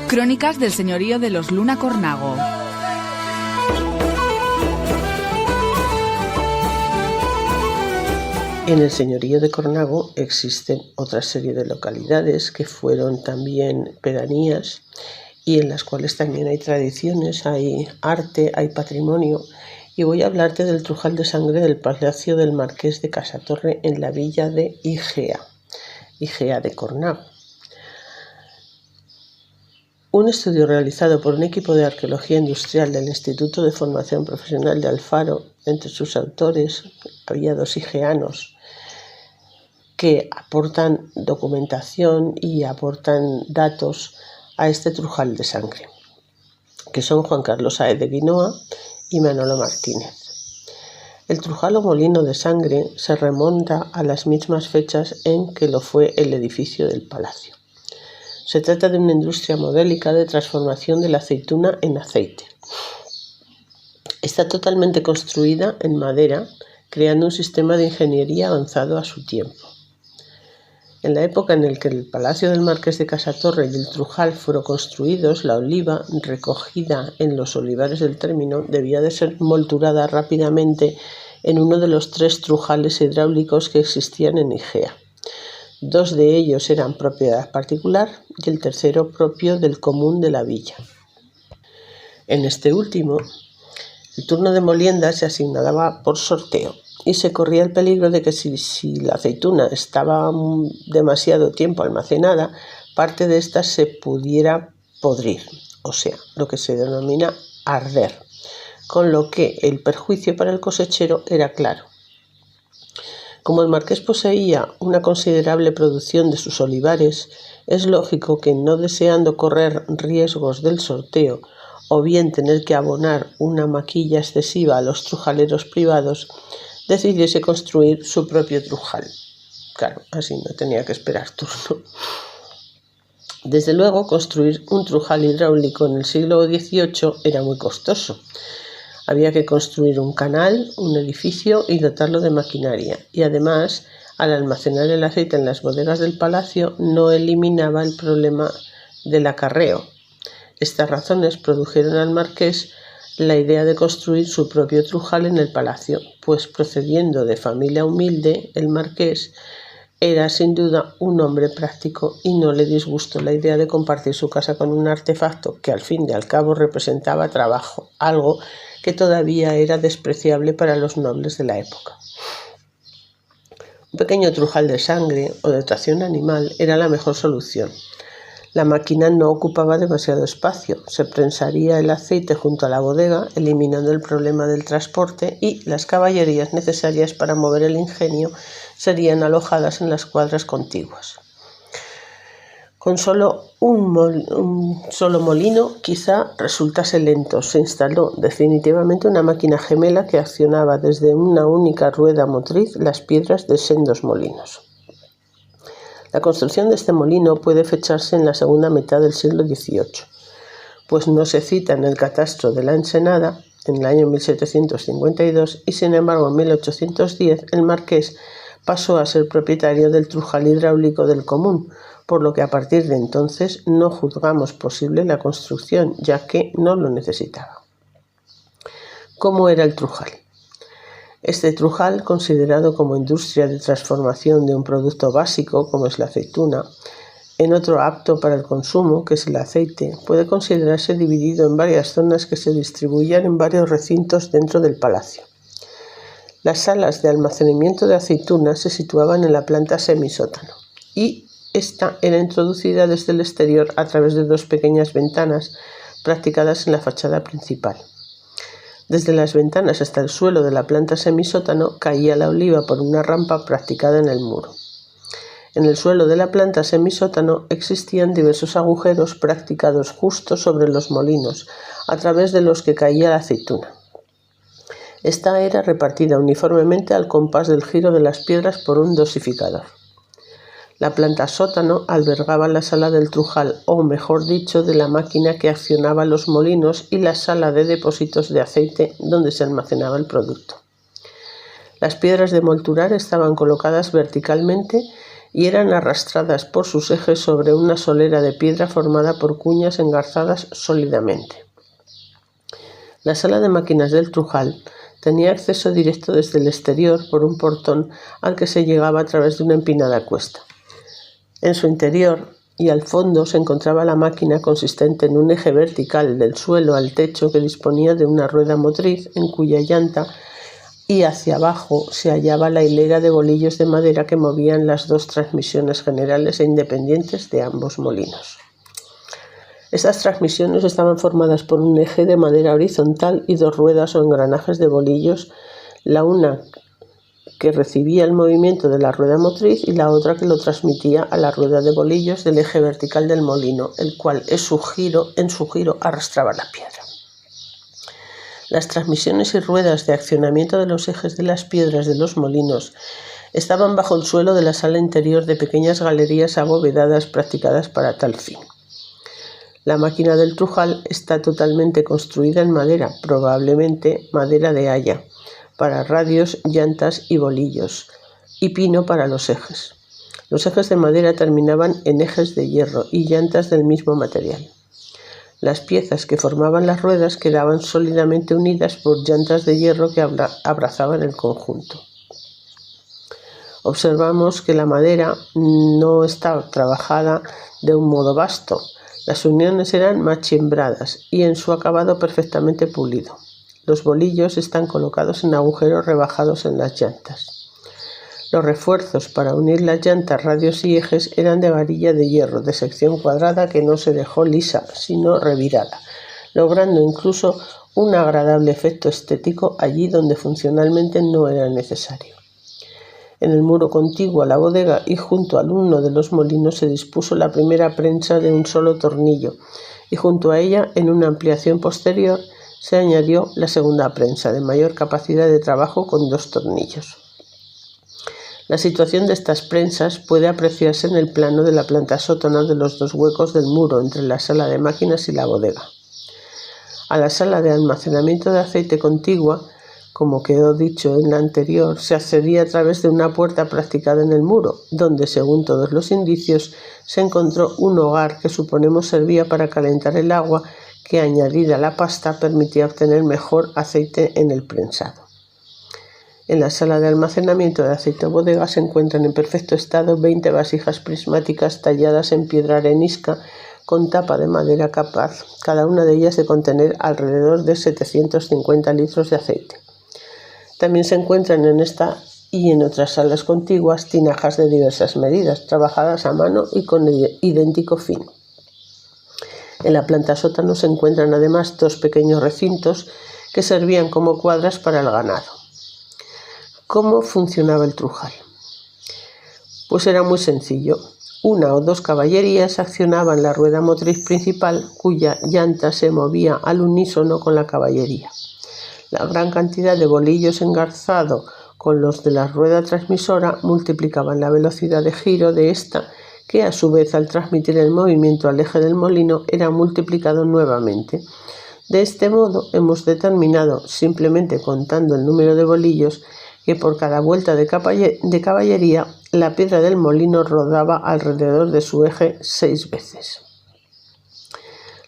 Crónicas del señorío de los Luna Cornago. En el señorío de Cornago existen otra serie de localidades que fueron también pedanías y en las cuales también hay tradiciones, hay arte, hay patrimonio. Y voy a hablarte del Trujal de Sangre del Palacio del Marqués de Casatorre en la villa de Igea de Cornago. Un estudio realizado por un equipo de arqueología industrial del Instituto de Formación Profesional de Alfaro, entre sus autores había 2 igeanos que aportan documentación y aportan datos a este Trujal de Sangre, que son Juan Carlos Sáez de Guinoa y Manolo Martínez. El Trujal o molino de sangre se remonta a las mismas fechas en que lo fue el edificio del palacio. Se trata de una industria modélica de transformación de la aceituna en aceite. Está totalmente construida en madera, creando un sistema de ingeniería avanzado a su tiempo. En la época en la que el Palacio del Marqués de Casatorre y el Trujal fueron construidos, la oliva, recogida en los olivares del término, debía de ser molturada rápidamente en uno de los 3 trujales hidráulicos que existían en Igea. 2 de ellos eran propiedad particular y el tercero propio del común de la villa. En este último, el turno de molienda se asignaba por sorteo y se corría el peligro de que si la aceituna estaba demasiado tiempo almacenada, parte de ésta se pudiera podrir, o sea, lo que se denomina arder, con lo que el perjuicio para el cosechero era claro. Como el marqués poseía una considerable producción de sus olivares, es lógico que, no deseando correr riesgos del sorteo o bien tener que abonar una maquilla excesiva a los trujaleros privados, decidiese construir su propio trujal. Claro, así no tenía que esperar turno. Desde luego, construir un trujal hidráulico en el siglo XVIII era muy costoso. Había que construir un canal, un edificio y dotarlo de maquinaria. Y además, al almacenar el aceite en las bodegas del palacio, no eliminaba el problema del acarreo. Estas razones produjeron al marqués la idea de construir su propio trujal en el palacio, pues procediendo de familia humilde, el marqués era sin duda un hombre práctico y no le disgustó la idea de compartir su casa con un artefacto que al fin y al cabo representaba trabajo, algo que todavía era despreciable para los nobles de la época. Un pequeño trujal de sangre o de tracción animal era la mejor solución. La máquina no ocupaba demasiado espacio, se prensaría el aceite junto a la bodega, eliminando el problema del transporte, y las caballerías necesarias para mover el ingenio serían alojadas en las cuadras contiguas. Con solo un solo molino quizá resultase lento. Se instaló definitivamente una máquina gemela que accionaba desde una única rueda motriz las piedras de sendos molinos. La construcción de este molino puede fecharse en la segunda mitad del siglo XVIII, pues no se cita en el catastro de la Ensenada en el año 1752 y sin embargo en 1810 el marqués pasó a ser propietario del trujal hidráulico del común, por lo que a partir de entonces no juzgamos posible la construcción, ya que no lo necesitaba. ¿Cómo era el trujal? Este trujal, considerado como industria de transformación de un producto básico, como es la aceituna, en otro apto para el consumo, que es el aceite, puede considerarse dividido en varias zonas que se distribuían en varios recintos dentro del palacio. Las salas de almacenamiento de aceitunas se situaban en la planta semisótano y esta era introducida desde el exterior a través de 2 pequeñas ventanas practicadas en la fachada principal. Desde las ventanas hasta el suelo de la planta semisótano caía la oliva por una rampa practicada en el muro. En el suelo de la planta semisótano existían diversos agujeros practicados justo sobre los molinos, a través de los que caía la aceituna. Esta era repartida uniformemente al compás del giro de las piedras por un dosificador. La planta sótano albergaba la sala del trujal, o mejor dicho, de la máquina que accionaba los molinos, y la sala de depósitos de aceite donde se almacenaba el producto. Las piedras de molturar estaban colocadas verticalmente y eran arrastradas por sus ejes sobre una solera de piedra formada por cuñas engarzadas sólidamente. La sala de máquinas del trujal tenía acceso directo desde el exterior por un portón al que se llegaba a través de una empinada cuesta. En su interior y al fondo se encontraba la máquina, consistente en un eje vertical del suelo al techo que disponía de una rueda motriz en cuya llanta y hacia abajo se hallaba la hilera de bolillos de madera que movían las dos transmisiones generales e independientes de ambos molinos. Estas transmisiones estaban formadas por un eje de madera horizontal y dos ruedas o engranajes de bolillos, la una que recibía el movimiento de la rueda motriz y la otra que lo transmitía a la rueda de bolillos del eje vertical del molino, el cual en su giro arrastraba la piedra. Las transmisiones y ruedas de accionamiento de los ejes de las piedras de los molinos estaban bajo el suelo de la sala interior de pequeñas galerías abovedadas practicadas para tal fin. La máquina del trujal está totalmente construida en madera, probablemente madera de haya, para radios, llantas y bolillos, y pino para los ejes. Los ejes de madera terminaban en ejes de hierro y llantas del mismo material. Las piezas que formaban las ruedas quedaban sólidamente unidas por llantas de hierro que abrazaban el conjunto. Observamos que la madera no está trabajada de un modo vasto. Las uniones eran machimbradas y en su acabado perfectamente pulido. Los bolillos están colocados en agujeros rebajados en las llantas. Los refuerzos para unir las llantas, radios y ejes eran de varilla de hierro de sección cuadrada que no se dejó lisa, sino revirada, logrando incluso un agradable efecto estético allí donde funcionalmente no era necesario. En el muro contiguo a la bodega y junto al uno de los molinos se dispuso la primera prensa de un solo tornillo, y junto a ella, en una ampliación posterior, se añadió la segunda prensa de mayor capacidad de trabajo con 2 tornillos. La situación de estas prensas puede apreciarse en el plano de la planta sótana de los 2 huecos del muro entre la sala de máquinas y la bodega. A la sala de almacenamiento de aceite contigua, como quedó dicho en la anterior, se accedía a través de una puerta practicada en el muro, donde, según todos los indicios, se encontró un hogar que suponemos servía para calentar el agua que, añadida a la pasta, permitía obtener mejor aceite en el prensado. En la sala de almacenamiento de aceite bodega se encuentran en perfecto estado 20 vasijas prismáticas talladas en piedra arenisca con tapa de madera capaz, cada una de ellas de contener alrededor de 750 litros de aceite. También se encuentran en esta y en otras salas contiguas tinajas de diversas medidas, trabajadas a mano y con idéntico fin. En la planta sótano se encuentran además 2 pequeños recintos que servían como cuadras para el ganado. ¿Cómo funcionaba el trujal? Pues era muy sencillo. 1 o 2 caballerías accionaban la rueda motriz principal, cuya llanta se movía al unísono con la caballería. La gran cantidad de bolillos engarzados con los de la rueda transmisora multiplicaban la velocidad de giro de esta, que a su vez, al transmitir el movimiento al eje del molino, era multiplicado nuevamente. De este modo hemos determinado, simplemente contando el número de bolillos, que por cada vuelta de caballería la piedra del molino rodaba alrededor de su eje 6 veces.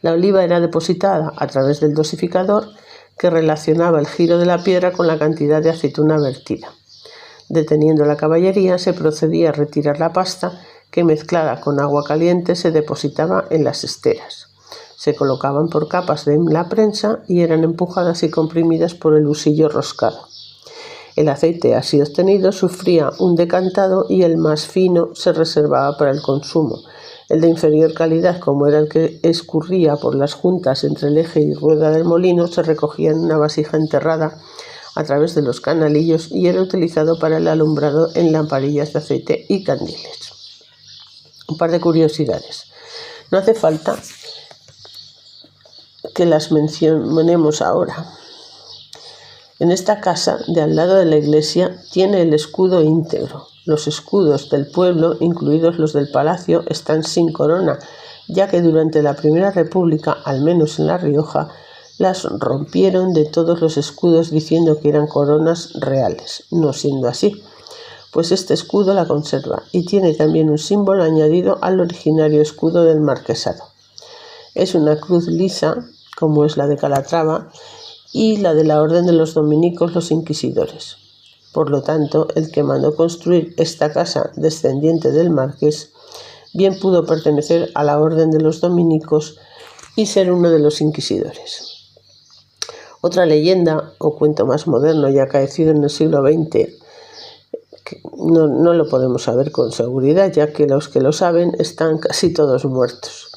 La oliva era depositada a través del dosificador, que relacionaba el giro de la piedra con la cantidad de aceituna vertida. Deteniendo la caballería, se procedía a retirar la pasta, que mezclada con agua caliente se depositaba en las esteras. Se colocaban por capas en la prensa y eran empujadas y comprimidas por el husillo roscado. El aceite así obtenido sufría un decantado y el más fino se reservaba para el consumo. El de inferior calidad, como era el que escurría por las juntas entre el eje y rueda del molino, se recogía en una vasija enterrada a través de los canalillos y era utilizado para el alumbrado en lamparillas de aceite y candiles. Un par de curiosidades. No hace falta que las mencionemos ahora. En esta casa, de al lado de la iglesia, tiene el escudo íntegro. los escudos del pueblo, incluidos los del palacio, están sin corona, ya que durante la Primera República, al menos en La Rioja, las rompieron de todos los escudos diciendo que eran coronas reales, no siendo así, pues este escudo la conserva y tiene también un símbolo añadido al originario escudo del marquesado. Es una cruz lisa, como es la de Calatrava, y la de la Orden de los Dominicos, los Inquisidores. Por lo tanto, el que mandó construir esta casa descendiente del marqués bien pudo pertenecer a la Orden de los Dominicos y ser uno de los inquisidores. Otra leyenda o cuento más moderno y acaecido en el siglo XX, que no lo podemos saber con seguridad, ya que los que lo saben están casi todos muertos.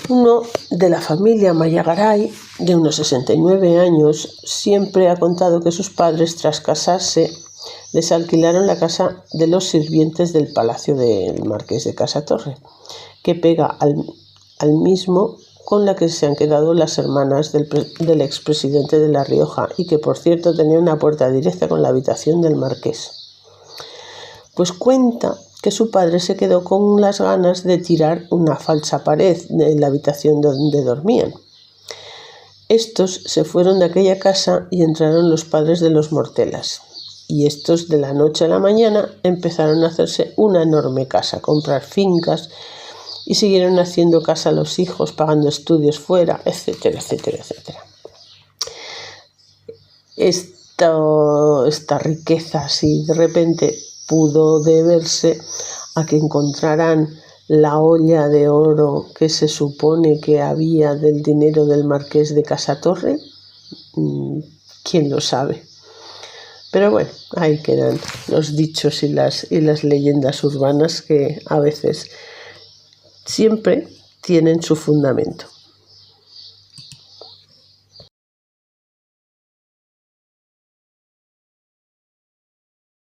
Uno de la familia Mayagaray, de unos 69 años, siempre ha contado que sus padres, tras casarse, les alquilaron la casa de los sirvientes del palacio del marqués de Casatorre, que pega al mismo con la que se han quedado las hermanas del expresidente de La Rioja y que, por cierto, tenía una puerta directa con la habitación del marqués. Pues cuenta que su padre se quedó con las ganas de tirar una falsa pared en la habitación donde dormían. Estos se fueron de aquella casa y entraron los padres de los Mortelas. Y estos, de la noche a la mañana, empezaron a hacerse una enorme casa, a comprar fincas y siguieron haciendo casa a los hijos, pagando estudios fuera, etcétera, etcétera, etcétera. Esta riqueza, así de repente, pudo deberse a que encontraran la olla de oro que se supone que había del dinero del marqués de Casatorre. ¿Quién lo sabe? Pero bueno, ahí quedan los dichos y las leyendas urbanas que a veces siempre tienen su fundamento.